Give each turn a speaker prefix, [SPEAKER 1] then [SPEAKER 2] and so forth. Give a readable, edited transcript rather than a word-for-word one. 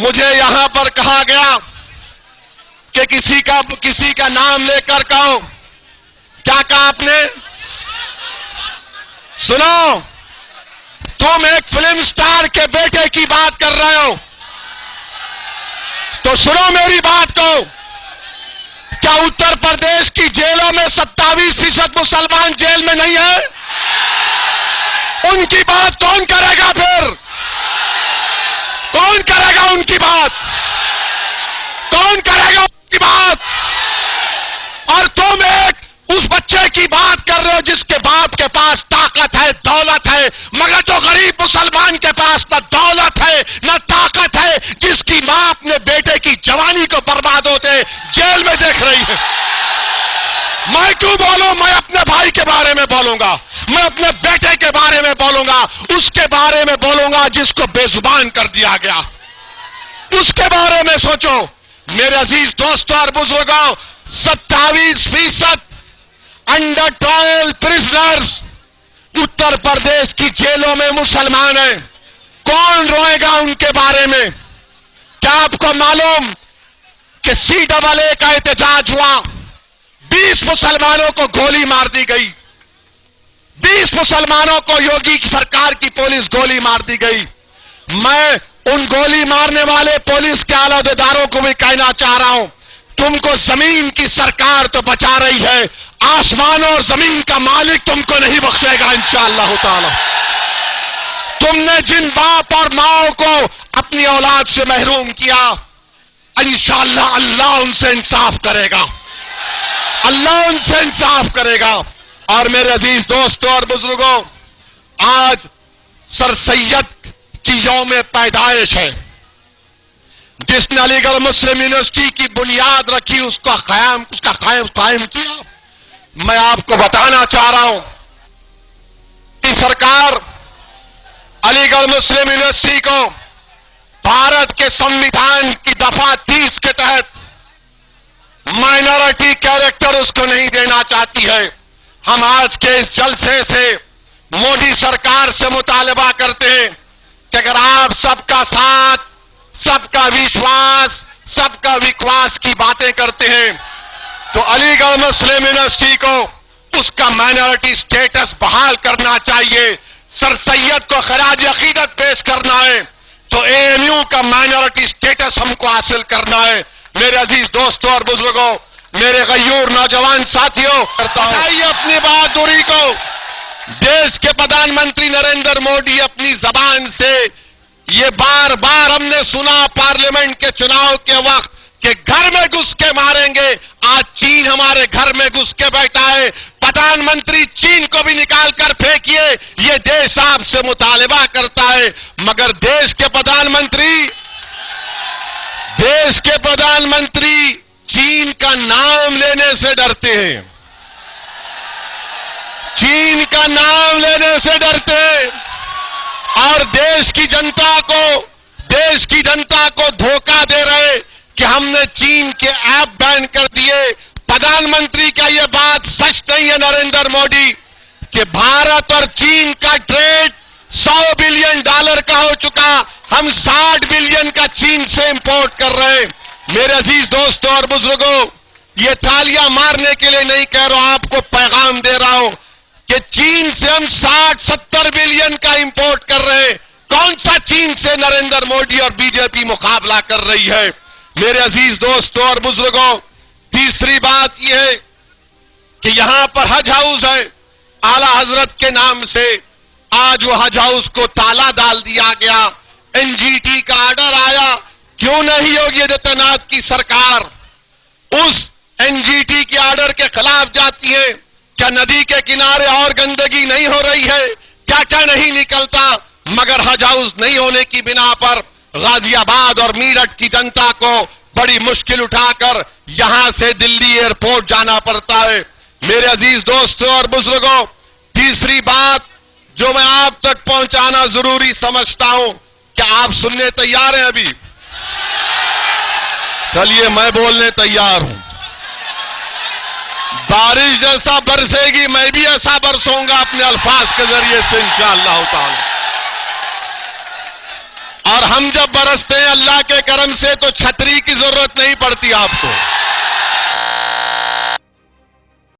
[SPEAKER 1] मुझे यहां पर कहा गया कि किसी का नाम लेकर कहो। क्या कहा आपने? सुनो, तुम एक फिल्म स्टार के बेटे की बात कर रहे हो, तो सुनो मेरी बात को। क्या उत्तर प्रदेश की जेलों में 27% मुसलमान जेल में नहीं है? उनकी बात कौन करेगा फिर? कौन करेगा उनकी बात? कौन करेगा उनकी बात? और तुम एक उस बच्चे की बात कर रहे हो जिसके बाप के पास ताकत है, दौलत है, मगर जो गरीब मुसलमान के पास न दौलत है न ताकत है, जिसकी मां अपने बेटे की जवानी को बर्बाद होते जेल में देख रही है। मैं क्यों बोलूं? मैं अपने भाई के बारे में बोलूंगा, मैं अपने बेटे के बारे में बोलूंगा, उसके बारे में बोलूंगा जिसको बेजुबान कर दिया गया, उसके बारे में सोचो। मेरे अजीज दोस्तों और बुजुर्गों, 27% under trial prisoners Uttar Pradesh की जेलों में मुसलमान हैं। कौन रोएगा उनके बारे में? क्या आपको मालूम कि CAA का एहतजाज हुआ, 20 मुसलमानों को गोली मार दी गई, 20 मुसलमानों को योगी की सरकार की पुलिस गोली मार दी गई। मैं उन गोली मारने वाले पुलिस के आलादारों को भी कहना चाह रहा हूं, तुमको जमीन की सरकार तो बचा रही है, आसमान और जमीन का मालिक तुमको नहीं बख्शेगा इंशाअल्लाह ताला। तुमने जिन बाप और माओ को अपनी औलाद से महरूम किया, इंशाअल्लाह अल्लाह उनसे इंसाफ करेगा, अल्लाह उनसे इंसाफ करेगा। और मेरे अजीज दोस्तों और बुजुर्गों, आज सर सैयद की यौम पैदाइश है। जिसने अलीगढ़ मुस्लिम यूनिवर्सिटी की बुनियाद रखी, उसका कायम किया। मैं आपको बताना चाह रहा हूं कि सरकार अलीगढ़ मुस्लिम यूनिवर्सिटी को भारत के संविधान की दफा 30 के तहत माइनॉरिटी कैरेक्टर उसको नहीं देना चाहती है। हम आज के इस जलसे से मोदी सरकार से मुतालबा करते हैं कि अगर आप सबका साथ, सबका विश्वास, सबका विश्वास की बातें करते हैं तो अलीगढ़ मुस्लिम यूनिवर्सिटी को उसका माइनॉरिटी स्टेटस बहाल करना चाहिए। सर सैयद को खराज अकीदत पेश करना है तो ANU का माइनॉरिटी स्टेटस हमको हासिल करना है। मेरे अजीज दोस्तों और बुजुर्गों, मेरे गयूर नौजवान साथियों, करता हूं अपनी बहादुरी को। देश के प्रधानमंत्री नरेंद्र मोदी अपनी जबान से ये बार बार हमने सुना पार्लियामेंट के चुनाव के वक्त कि घर में घुस के मारेंगे। आज चीन हमारे घर में घुस के बैठा है। प्रधानमंत्री चीन को भी निकाल कर फेंकिए, ये देश आपसे मुतालबा करता है। मगर देश के प्रधानमंत्री चीन का नाम लेने से डरते हैं, चीन का नाम लेने से डरते हैं और देश की जनता को धोखा दे रहे कि हमने चीन के ऐप बैन कर दिए। प्रधानमंत्री का यह बात सच नहीं है नरेंद्र मोदी कि भारत और चीन का ट्रेड $100 बिलियन का हो चुका, हम 60 बिलियन का चीन से इंपोर्ट कर रहे हैं। मेरे अजीज दोस्तों और बुजुर्गों, ये तालियां मारने के लिए नहीं कह रहा हूं, आपको पैगाम दे रहा हूं कि चीन से हम 60-70 बिलियन का इंपोर्ट कर रहे हैं। कौन सा चीन से नरेंद्र मोदी और बीजेपी मुकाबला कर रही है? मेरे अजीज दोस्तों और बुजुर्गों, तीसरी बात यह है कि यहां पर हज हाउस है आला हजरत के नाम से, आज वो हज हाउस को ताला डाल दिया गया। NGT का ऑर्डर आया, क्यों नहीं योगी आदित्यनाथ की सरकार उस NGT के ऑर्डर के खिलाफ जाती है? क्या नदी के किनारे और गंदगी नहीं हो रही है? क्या क्या नहीं निकलता? मगर हज हाउस नहीं होने की बिना पर गाजियाबाद और मीरठ की जनता को बड़ी मुश्किल उठाकर यहां से दिल्ली एयरपोर्ट जाना पड़ता है। मेरे अजीज दोस्तों और बुजुर्गों, तीसरी बात जो मैं आप तक पहुंचाना जरूरी समझता हूं, क्या आप सुनने तैयार हैं? अभी चलिए मैं बोलने तैयार हूं। बारिश जैसा बरसेगी, मैं भी ऐसा बरसूंगा अपने अल्फाज के जरिए से इंशाअल्लाह ताला। और हम जब बरसते हैं अल्लाह के करम से तो छतरी की जरूरत नहीं पड़ती आपको।